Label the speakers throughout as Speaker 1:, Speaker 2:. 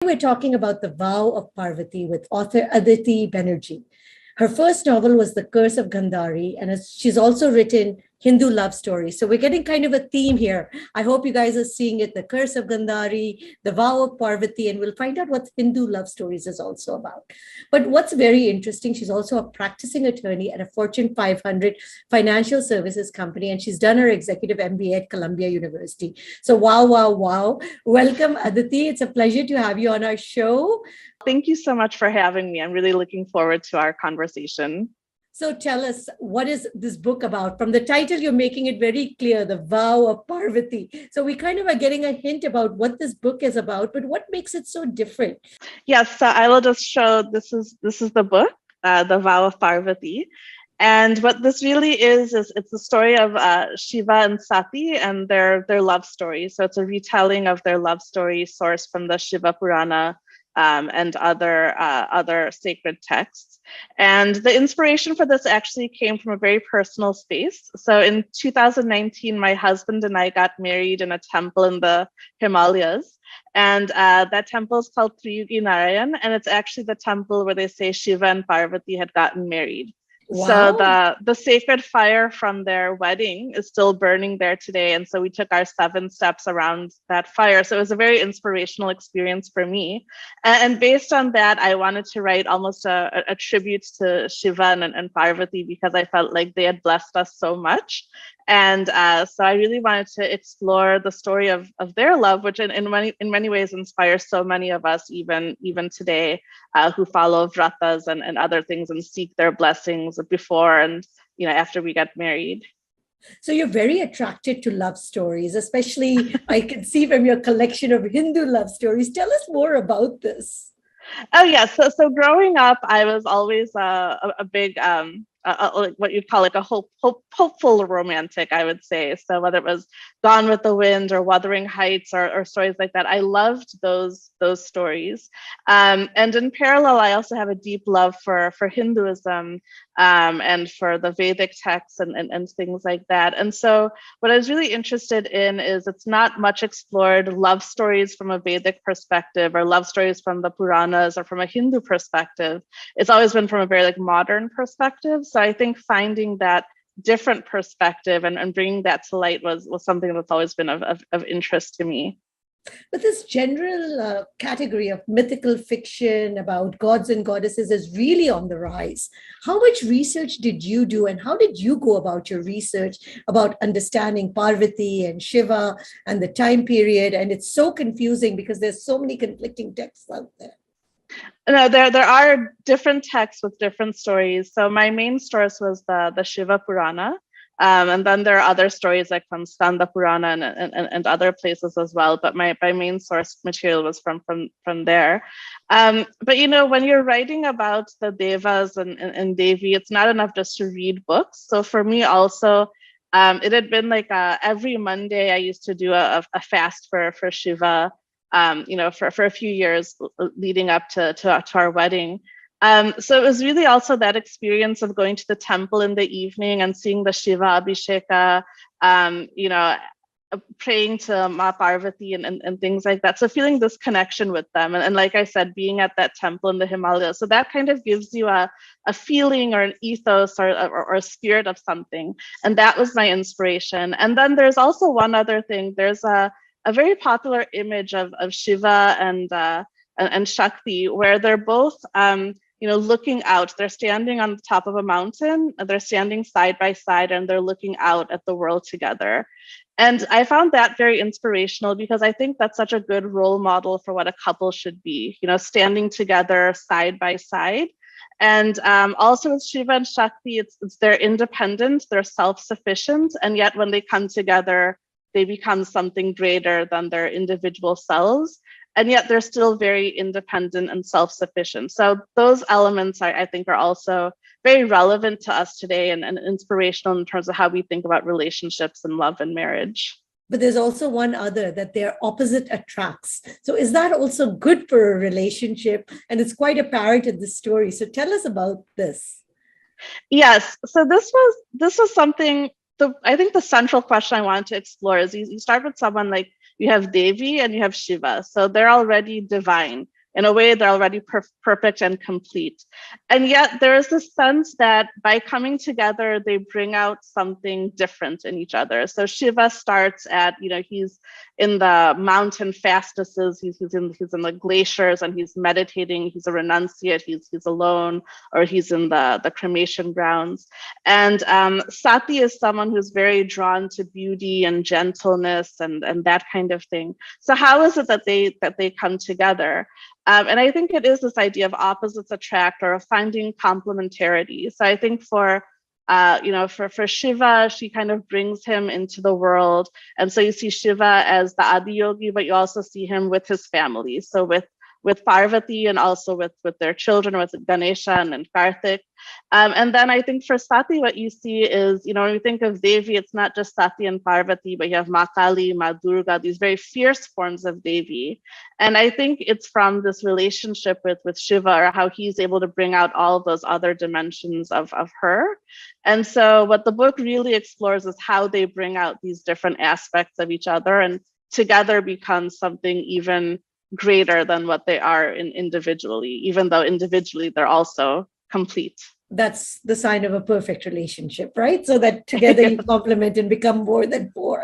Speaker 1: We're talking about The Vow of Parvati with author Aditi Banerjee. Her first novel was The Curse of Gandhari, and she's also written Hindu love stories. So we're getting kind of a theme here. I hope you guys are seeing it, The Curse of Gandhari, The Vow of Parvati, and we'll find out what Hindu love stories is also about. But what's very interesting, she's also a practicing attorney at a Fortune 500 financial services company, and she's done her executive MBA at Columbia University. So wow, wow, wow. Welcome, Aditi. It's a pleasure to have you on our show.
Speaker 2: Thank you so much for having me. I'm really looking forward to our conversation.
Speaker 1: So tell us, what is this book about? From the title, you're making it very clear, The Vow of Parvati. So we kind of are getting a hint about what this book is about, but what makes it so different?
Speaker 2: Yes, so I will just show, this is the book, The Vow of Parvati. And what this really is it's the story of Shiva and Sati and their love story. So it's a retelling of their love story sourced from the Shiva Purana and other sacred texts. And the inspiration for this actually came from a very personal space. So in 2019, my husband and I got married in a temple in the Himalayas. And that temple is called Triyugi Narayan, and it's actually the temple where they say Shiva and Parvati had gotten married.
Speaker 1: Wow.
Speaker 2: So the sacred fire from their wedding is still burning there today. And so we took our 7 steps around that fire. So it was a very inspirational experience for me. And based on that, I wanted to write almost a tribute to Shiva and Parvati because I felt like they had blessed us so much. And so I really wanted to explore the story of their love, which in many ways inspires so many of us, even today, who follow vratas and other things and seek their blessings before and after we get married.
Speaker 1: So you're very attracted to love stories, especially I can see from your collection of Hindu love stories. Tell us more about this.
Speaker 2: Oh yes, so growing up, I was always a big what you'd call like a hopeful romantic, I would say. So whether it was Gone with the Wind or Wuthering Heights or stories like that, I loved those stories. And in parallel, I also have a deep love for Hinduism and for the Vedic texts and things like that. And so what I was really interested in is it's not much explored love stories from a Vedic perspective or love stories from the Puranas or from a Hindu perspective. It's always been from a very modern perspective. So I think finding that different perspective and bringing that to light was something that's always been of interest to me.
Speaker 1: But this general category of mythical fiction about gods and goddesses is really on the rise. How much research did you do and how did you go about your research about understanding Parvati and Shiva and the time period? And it's so confusing because there's so many conflicting texts out there.
Speaker 2: No, there are different texts with different stories. So my main source was the Shiva Purana. And then there are other stories like from Skanda Purana and other places as well. But my main source material was from there. But when you're writing about the Devas and Devi, it's not enough just to read books. So for me also, it had been every Monday I used to do a fast for Shiva. For a few years leading up to our wedding. So it was really also that experience of going to the temple in the evening and seeing the Shiva Abhisheka, praying to Ma Parvati and things like that. So feeling this connection with them. And like I said, being at that temple in the Himalayas. So that kind of gives you a feeling or an ethos or a spirit of something. And that was my inspiration. And then there's also one other thing. There's a very popular image of Shiva and Shakti, where they're both, looking out. They're standing on the top of a mountain. They're standing side by side, and they're looking out at the world together. And I found that very inspirational because I think that's such a good role model for what a couple should be. Standing together side by side. And also with Shiva and Shakti, it's they're independent, they're self-sufficient, and yet when they come together, they become something greater than their individual selves. And yet they're still very independent and self-sufficient. So those elements, I think, are also very relevant to us today and inspirational in terms of how we think about relationships and love and marriage.
Speaker 1: But there's also one other, that their opposite attracts. So is that also good for a relationship? And it's quite apparent in the story. So tell us about this.
Speaker 2: Yes. So this was something, I think the central question I wanted to explore is you start with someone like you have Devi and you have Shiva. So they're already divine. In a way, they're already perfect and complete. And yet there is this sense that by coming together, they bring out something different in each other. So Shiva starts at, he's in the mountain fastnesses, he's in the glaciers, and he's meditating, he's a renunciate, he's alone, or he's in the cremation grounds. And Sati is someone who's very drawn to beauty and gentleness and that kind of thing. So how is it that they come together? And I think it is this idea of opposites attract, or of finding complementarity. So I think for Shiva, she kind of brings him into the world. And so you see Shiva as the Adiyogi, but you also see him with his family. So with Parvati, and also with their children, with Ganesha and Karthik. And then I think for Sati, what you see is, when you think of Devi, it's not just Sati and Parvati, but you have Ma Kali, Ma Durga, these very fierce forms of Devi. And I think it's from this relationship with Shiva, or how he's able to bring out all of those other dimensions of her. And so what the book really explores is how they bring out these different aspects of each other, and together become something even greater than what they are individually, even though individually they're also complete.
Speaker 1: That's the sign of a perfect relationship, right? So that together you complement and become more than four.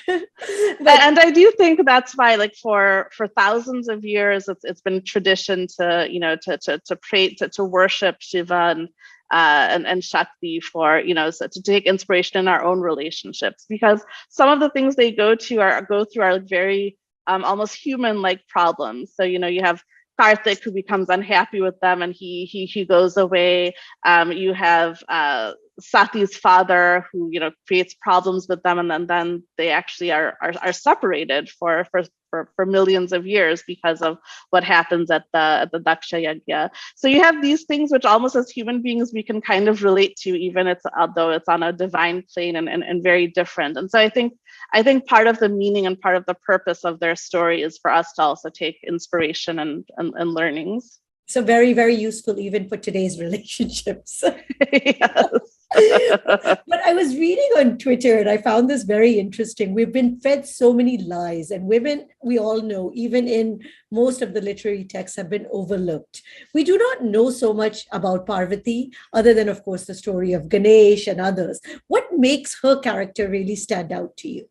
Speaker 2: And I do think that's why, like for thousands of years, it's been tradition to pray, to worship Shiva and Shakti, for so to take inspiration in our own relationships, because some of the things they go through are very almost human-like problems. So you have Karthik, who becomes unhappy with them, and he goes away. You have Sati's father, who creates problems with them, and then they actually are separated for millions of years because of what happens at the Daksha Yajna. So you have these things which almost as human beings we can kind of relate to, even although it's on a divine plane and very different. And so I think part of the meaning and part of the purpose of their story is for us to also take inspiration and learnings.
Speaker 1: So very, very useful even for today's relationships.
Speaker 2: Yes.
Speaker 1: But I was reading on Twitter and I found this very interesting. We've been fed so many lies, and women, we all know, even in most of the literary texts, have been overlooked. We do not know so much about Parvati, other than, of course, the story of Ganesh and others. What makes her character really stand out to you?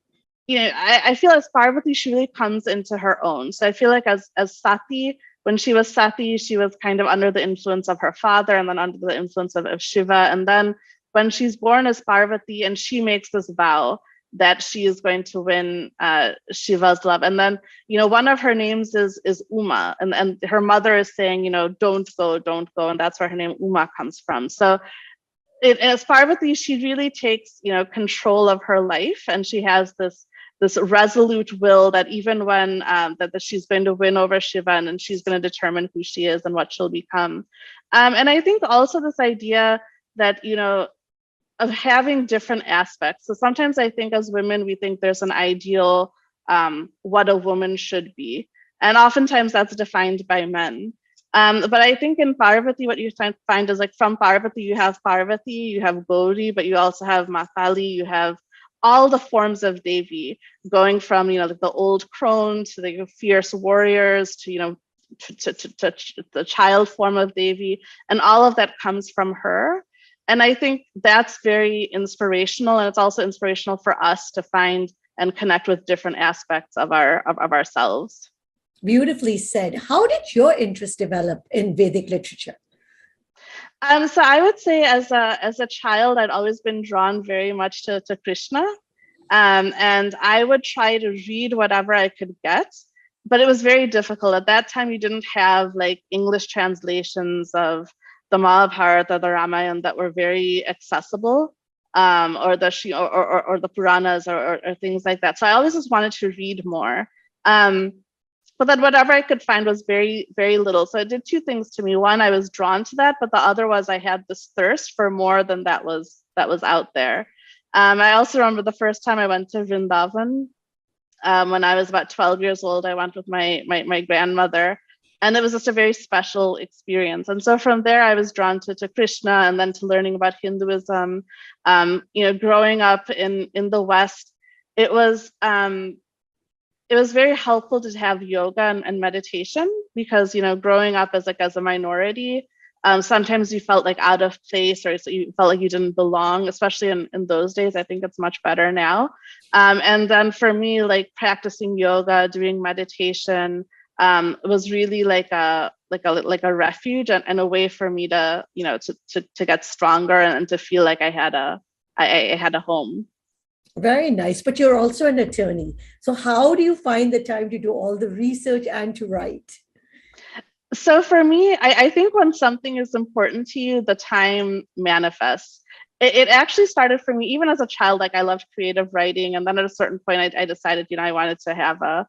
Speaker 2: I feel as Parvati, she really comes into her own. So I feel like as Sati, when she was Sati, she was kind of under the influence of her father, and then under the influence of Shiva. And then when she's born as Parvati, and she makes this vow that she is going to win Shiva's love. And then, one of her names is Uma, and her mother is saying, don't go. And that's where her name Uma comes from. So as Parvati, she really takes, control of her life, and she has this resolute will that even when that she's going to win over Shiva, and she's going to determine who she is and what she'll become. And I think also this idea that, of having different aspects. So sometimes I think as women, we think there's an ideal what a woman should be. And oftentimes that's defined by men. But I think in Parvati, what you find is, like, from Parvati, you have Gauri, but you also have Ma Kali, you have all the forms of Devi, going from, like the old crone to the fierce warriors to, to the child form of Devi, and all of that comes from her. And I think that's very inspirational, and it's also inspirational for us to find and connect with different aspects of ourselves.
Speaker 1: Beautifully said. How did your interest develop in Vedic literature?
Speaker 2: So I would say as a child, I'd always been drawn very much to Krishna. And I would try to read whatever I could get, but it was very difficult. At that time, you didn't have like English translations of the Mahabharata, the Ramayana that were very accessible, or the Puranas or things like that. So I always just wanted to read more. But then whatever I could find was very, very little. So it did two things to me. One, I was drawn to that, but the other was I had this thirst for more than that was out there. I also remember the first time I went to Vrindavan, when I was about 12 years old. I went with my grandmother, and it was just a very special experience. And so from there, I was drawn to Krishna, and then to learning about Hinduism. Growing up in the West, it was it was very helpful to have yoga and meditation because, growing up as a minority, sometimes you felt like out of place, or so you felt like you didn't belong, especially in those days. I think it's much better now. And then for me, like practicing yoga, doing meditation, was really like a refuge and a way for me to, to get stronger and to feel like I had a home.
Speaker 1: Very nice. But you're also an attorney. So how do you find the time to do all the research and to write?
Speaker 2: So for me, I think when something is important to you, the time manifests. It actually started for me, even as a child, like I loved creative writing. And then at a certain point, I decided, I wanted to have a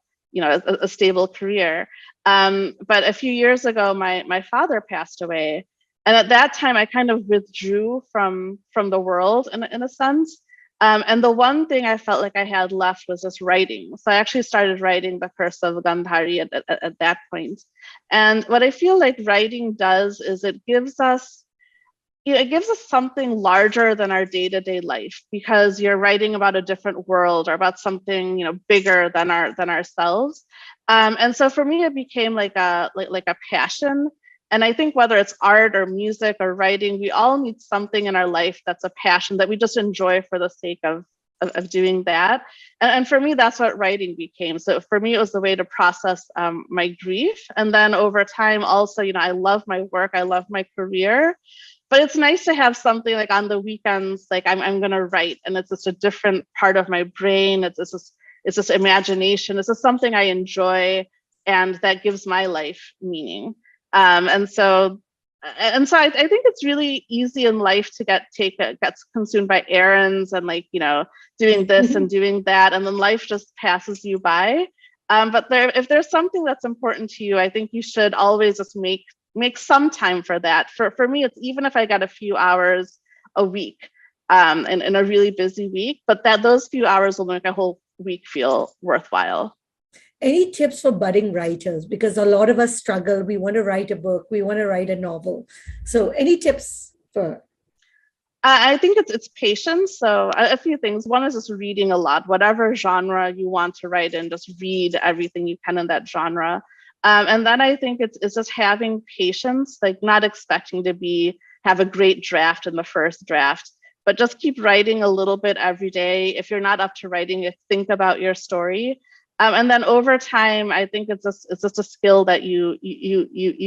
Speaker 2: stable career. But a few years ago, my father passed away. And at that time, I kind of withdrew from the world in a sense. And the one thing I felt like I had left was just writing. So I actually started writing The Curse of Gandhari at that point. And what I feel like writing does is it gives us something larger than our day-to-day life, because you're writing about a different world or about something, bigger than ourselves. And so for me, it became like a passion. And I think whether it's art or music or writing, we all need something in our life that's a passion that we just enjoy for the sake of doing that. And for me, that's what writing became. So for me, it was the way to process my grief. And then over time, also, I love my work, I love my career. But it's nice to have something like on the weekends, like I'm going to write, and it's just a different part of my brain. It's just imagination. It's just something I enjoy, and that gives my life meaning. And so I think it's really easy in life to gets consumed by errands and doing this and doing that, and then life just passes you by. But if there's something that's important to you, I think you should always just make some time for that. For me, it's even if I got a few hours a week, in a really busy week, but those few hours will make a whole week feel worthwhile.
Speaker 1: Any tips for budding writers? Because a lot of us struggle. We want to write a book. We want to write a novel. So any tips for?
Speaker 2: I think it's patience. So a few things. One is just reading a lot. Whatever genre you want to write in, just read everything you can in that genre. And then I think it's just having patience, like not expecting to have a great draft in the first draft, but just keep writing a little bit every day. If you're not up to writing it, think about your story. And then over time, I think it's just a skill that you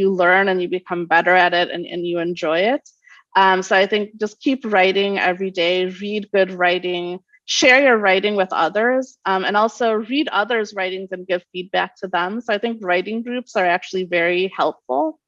Speaker 2: learn and you become better at it, and you enjoy it. So I think just keep writing every day, read good writing, share your writing with others, and also read others' writings and give feedback to them. So I think writing groups are actually very helpful.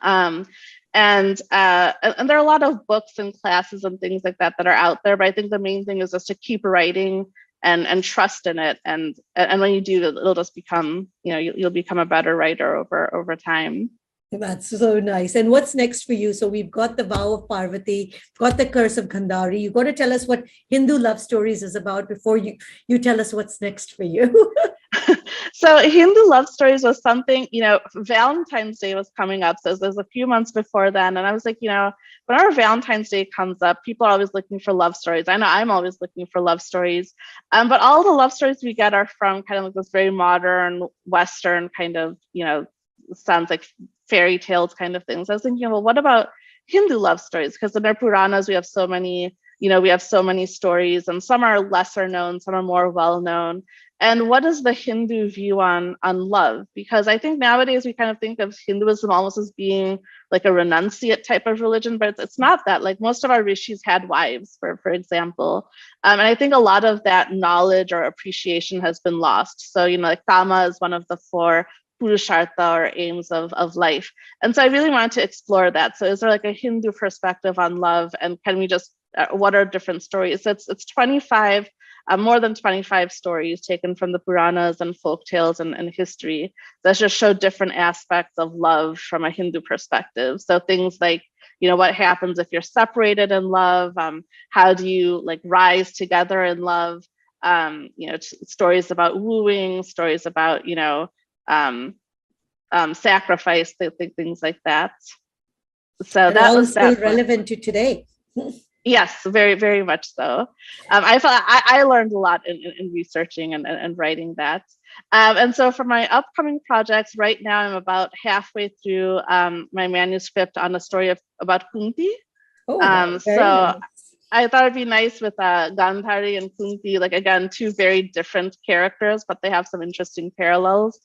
Speaker 2: And there are a lot of books and classes and things like that are out there, but I think the main thing is just to keep writing and trust in it. And when you do, it'll just become, you'll become a better writer over time.
Speaker 1: That's so nice. And what's next for you? So we've got the Vow of Parvati, got the Curse of Gandhari. You got to tell us what Hindu Love Stories is about before you tell us what's next for you.
Speaker 2: So Hindu Love Stories was something, Valentine's Day was coming up. So there's a few months before then. And I was like, whenever Valentine's Day comes up, people are always looking for love stories. I know I'm always looking for love stories. But all the love stories we get are from kind of like this very modern, Western kind of, sounds like fairy tales kind of things. I was thinking, well, what about Hindu love stories? Because in our Puranas, we have so many, stories, and some are lesser known, some are more well known. And what is the Hindu view on love? Because I think nowadays we kind of think of Hinduism almost as being like a renunciate type of religion, but it's not that. Like most of our rishis had wives, for example. And I think a lot of that knowledge or appreciation has been lost. So, like Kama is one of the 4 Purushartha or aims of life. And so I really wanted to explore that. So is there like a Hindu perspective on love? And can we just, what are different stories? So it's 25, more than 25 stories taken from the Puranas and folk tales and history that just show different aspects of love from a Hindu perspective. So things like, what happens if you're separated in love? How do you like rise together in love? Stories about wooing, stories about, sacrifice, things like that. So
Speaker 1: and
Speaker 2: that
Speaker 1: all
Speaker 2: was
Speaker 1: still
Speaker 2: that
Speaker 1: relevant to today.
Speaker 2: Yes, very, very much so. I learned a lot in researching and writing that. And so for my upcoming projects, right now I'm about halfway through my manuscript on a story about Kunti.
Speaker 1: Oh, wow, very
Speaker 2: So
Speaker 1: nice.
Speaker 2: I thought it'd be nice with Gandhari and Kunti, like again, two very different characters, but they have some interesting parallels.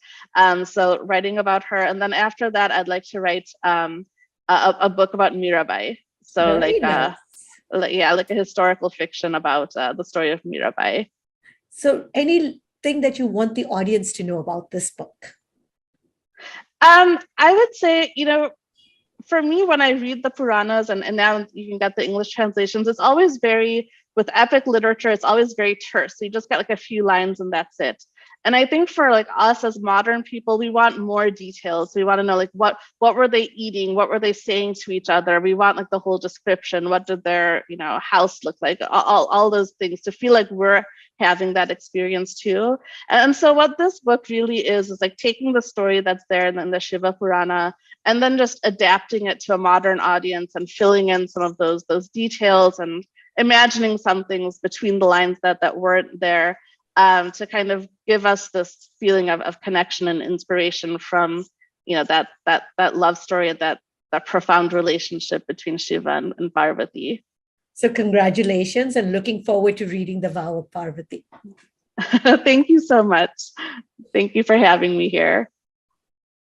Speaker 2: So writing about her, and then after that, I'd like to write a book about Mirabai. So
Speaker 1: Very nice.
Speaker 2: yeah, like a historical fiction about the story of Mirabai.
Speaker 1: So, anything that you want the audience to know about this book?
Speaker 2: I would say, for me, when I read the Puranas, and now you can get the English translations, it's always very, with epic literature, it's always very terse. So you just get like a few lines and that's it. And I think for like us as modern people, we want more details. We want to know like what were they eating? What were they saying to each other? We want like the whole description. What did their, house look like? All those things to feel like we're having that experience too. And so what this book really is like taking the story that's there in the Shiva Purana and then just adapting it to a modern audience and filling in some of those details and imagining some things between the lines that weren't there, to kind of give us this feeling of connection and inspiration from that love story, that profound relationship between Shiva and Parvati.
Speaker 1: So, congratulations, and looking forward to reading The Vow of Parvati.
Speaker 2: Thank you so much. Thank you for having me here.